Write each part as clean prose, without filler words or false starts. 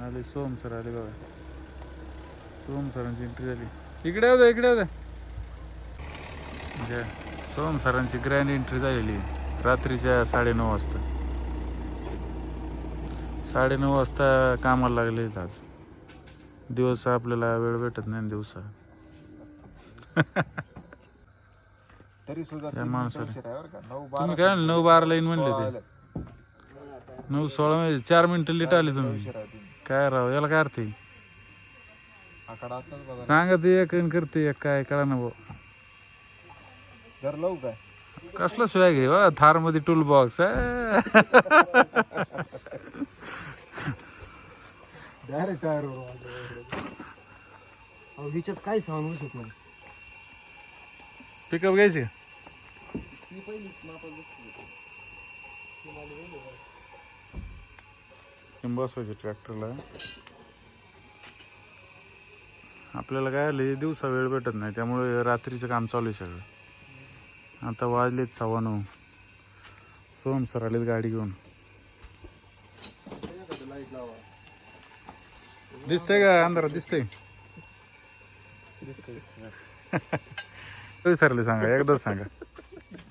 आले सोहम सर आले बघा. सोहम सरांची एंट्री झाली. इकडे होतं इकडे होतं. म्हणजे सोहम सरांची ग्रँड एंट्री झालेली रात्रीच्या 9:30 वाजता. 9:30 वाजता कामाला लागले आज. दिवस आपल्याला वेळ भेटत नाही दिवसा. तरी सुद्धा तुम्ही काय 9:12 लाईन म्हणले ते 9:16 म्हणजे 4 मिनिटं लेट आले तुम्ही. काय राव याला काय अर्थ आहे. सांगा ते एक करते एक काय कळा ना भाऊ. जर लव काय कसलं स्वॅग आहे वा थार मध्ये टूल बॉक्स. डायरेक्ट टायर विचार काय सांगू शकतो. पिकअप घ्यायचे बसवायचे ट्रॅक्टरला. आपल्याला काय आले दिवसा वेळ भेटत नाही त्यामुळे रात्रीचं काम चालू आहे सगळं. आता वाजलेत 9:15. सोहम सर आलेत गाडी घेऊन. दिसतंय का अंधारात दिसतंय. विसरले सांगा एकदाच सांगा.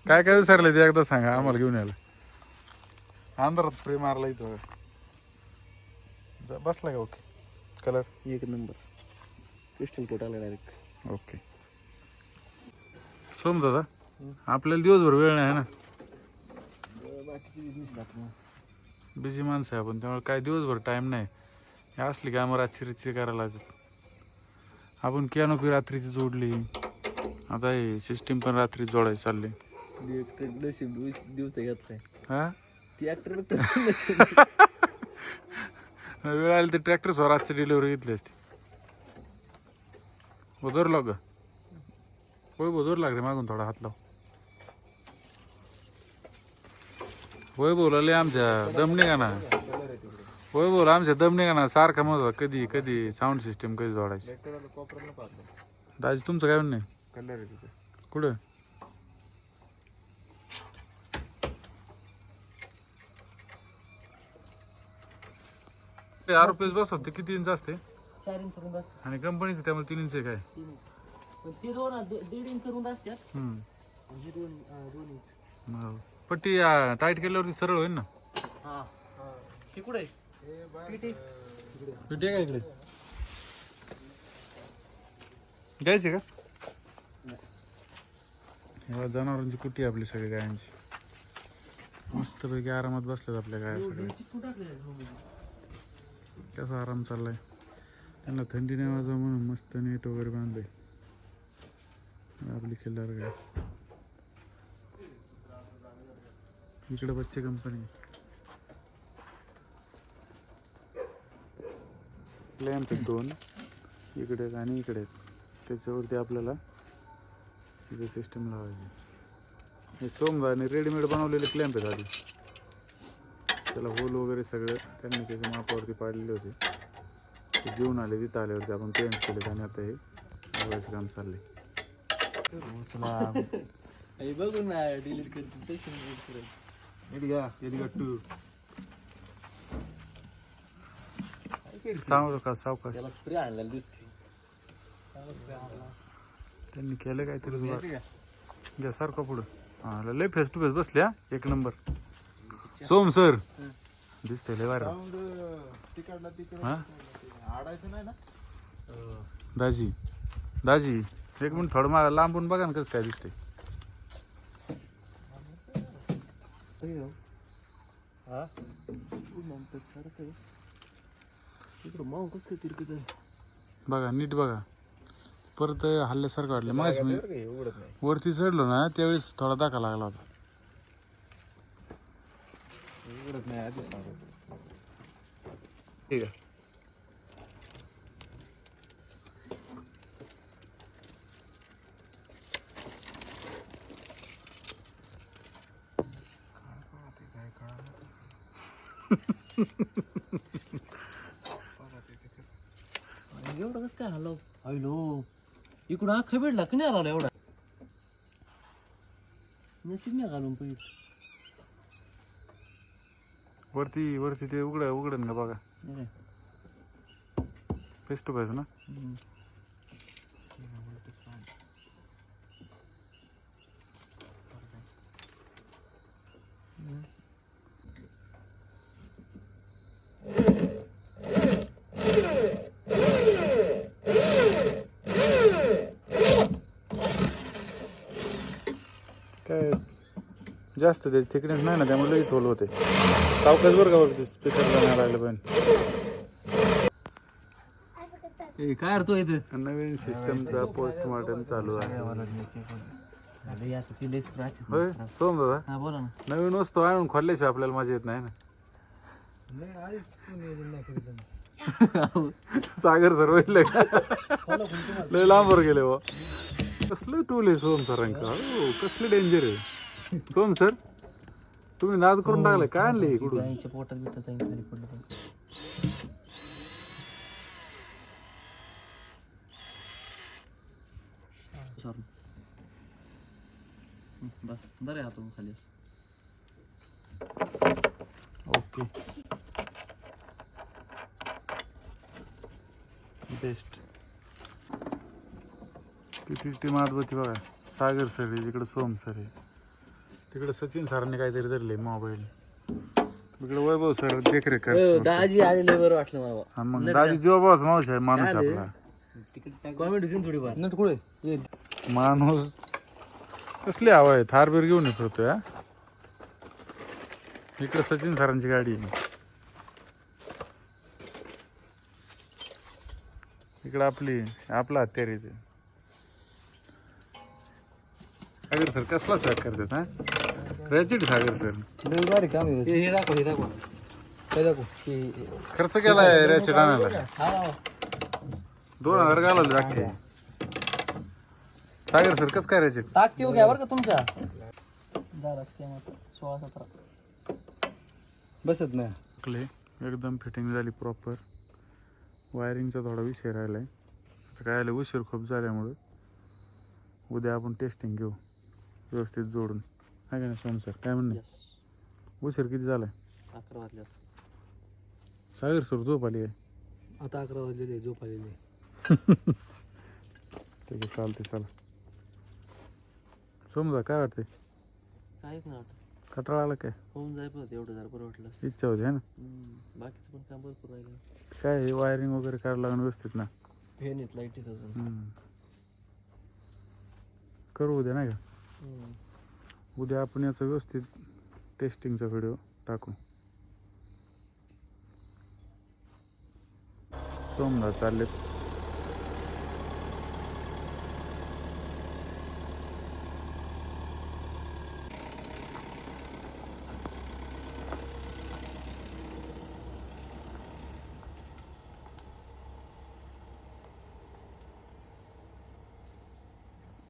काय काय विसरले ते एकदाच सांगा आम्हाला घेऊन यायला. अंधारात स्प्रे मारला इथं बसला का. ओके कलर एक नंबर पिस्टल कोट आला डायरेक्ट. ओके सोम दादा आपल्याला दिवसभर वेळ नाही ना. बिझी माणसं आहे आपण त्यामुळे काय दिवसभर टाईम नाही. हे असली कामं रात्री करायला लागतात. आपण कॅनोपी रात्रीची जोडली. आता हे सिस्टीम पण रात्री जोडायची चालली. दिवस घेत हा ट्रॅक्टर वेळ आली तर ट्रॅक्टर स्वराजची डिलिव्हरी घेतली असती. बोधर लाग होय बोधर लाग रे मागून थोडा हात लाव. होय बोलले आमच्या दम निघा ना. होय बोल आमच्या दम निघा ना. सारखा मग कधी कधी साऊंड सिस्टीम कधी जोडायची. दाजी तुमचं काय म्हणणं कलर आहे तिथे कुठं. आरोपीस बसत ते किती इंच असते 4 इंच रुंद असते. आणि कंपनीचं त्यामुळे 3 इंच आहे काय. पण ते 1.5 इंच रुंद असतात. हे 2 इंच. पट्टी टाईट केल्यावरती सरळ होईल ना. हा हे कुठे पिटी का इकडे घ्यायची का. हे जनावरांची कुट्टी आपली सगळी गायांची. मस्तपैकी आरामात बसल्यात आपल्या गाया सगळ्या. कसा आराम चाललाय. त्यांना थंडी नाही वाजवा म्हणून मस्त नेट वगैरे बांधले आपली खिल्लार गाय. इकडे बच्चे कंपनी क्लॅम्प आहेत 2 इकडे आणि इकडे. त्याच्यावरती आपल्याला तिथे सिस्टम लावायची. हे सोमवारने रेडीमेड बनवलेले क्लॅम्प आहेत आधी. त्याला होल वगैरे सगळं त्यांनी त्याच्या मापावरती पाडलेले होते. ते घेऊन आले तिथं आल्यावरती आपण चेंज केले आणि आता हे लावायचं काम चाललंय. बघून ना डिलीट करते सांगू का सावकाश त्याला स्प्रे आणलेला दिसते. त्यांनी केलं काहीतरी घ्या सारखं पुढं. हा लय फेस टू फेस बसल्या एक नंबर. सोम सर दिसतंय लय वार. दाजी दाजी एक मिनिट थोडं मला लांबून बघा ना कसं काय दिसतंय. बघा नीट बघा. परत हल्ल्यासारखं वाटलं. मग मी वरती चढलो ना त्यावेळेस थोडा धक्का लागला होता. ठीक आहे. एवढं कसं काय हलव हॅलो इकडून अख्खा भेटला की नाही आला एवढा. नशीब नाही घालून पाहिजे. वरती वरती ते उघडन का बघा. फेस टू फेस ना. काय जास्त त्याची थिकनेस नाही ना, त्यामुळे लगेच होल होते. सावकाश बरं का वरती स्पीकरला नाही लागलं पण. काय अर्थ इथं नवीन सिस्टमचा पोस्टमॉर्टम चालू आहे. होय सोम दादा, हा बोला ना. नवीन वस्तू आणून खोलल्याशिवाय आपल्याला मजा येत नाही ना. सागर सर वैले लय लांबवर गेले बा. कसलं टूल आहे सोम सरांका, कसलं डेंजर आहे. सोम सर तुम्ही नाद करून टाकलाय. काय आणले कुठून? गाईच्या पोटात बिटात आहे, खाली पडलं पाहिजे. Sorry. बस बरं आहे हातून खाली. Okay best. किती टीम आदबती बघा. सागर सर आहे तिकडे, सोम सर आहे तिकडे, सचिन सरांनी काहीतरी धरले मोबाईल. तिकडे वैभव सर देखरेख करतात. दाजी आलेले बरं वाटलं मला. हा मग दाजी जीवाभावाचा माणूस आहे, माणूस आहे आपला. कॉमेंट घेऊन थोडीफार नट कुठे माणूस. कसली हवा आहे, थारबीर घेऊन फिरतोय. हा इकडे सचिन सरांची गाडी आहे. इकडे आपला हत्यार येते. सागर सर कसला स्वॅग करतात. हा रॅचिड सागर सर. बारी काम हे दाखव, हे दाखव, हे दाखव. खर्च केलाय रॅचिड आणायला. हा 2000 घालवले अख्खे. सागर सर कस काय रॅचिड टाकते हो घ्या बरं का तुमच्या. 16-17 बसत नाही. एकदम फिटिंग झाली प्रॉपर. वायरिंगचा थोडा विषय राहिलाय. आता काय आलं, उशीर खूप झाल्यामुळे उद्या आपण टेस्टिंग घेऊ व्यवस्थित जोडून. आहे का नाही सोम सर, काय म्हणणं? उशीर किती झालाय? 11 वाजल्यात. सागर सर झोप आली आहे. आता 11 वाजलेले, झोप आलेली. ठीक आहे चालते. चला सोमदा काय वाटते? काहीच नाही वाटत. कटाळा आला काय? होऊन जाय पण एवढं जर बरं वाटलं. इच्छा होती है ना. बाकीचं पण काम भरपूर राहिलं. काय हे वायरिंग वगैरे करायला लागून व्यवस्थित ना. फॅन येत लाईटीत अजून. करू उद्या नाही का. उद्या आपण याचं व्यवस्थित टेस्टिंगचा व्हिडिओ टाकू. सोमदा चाललेत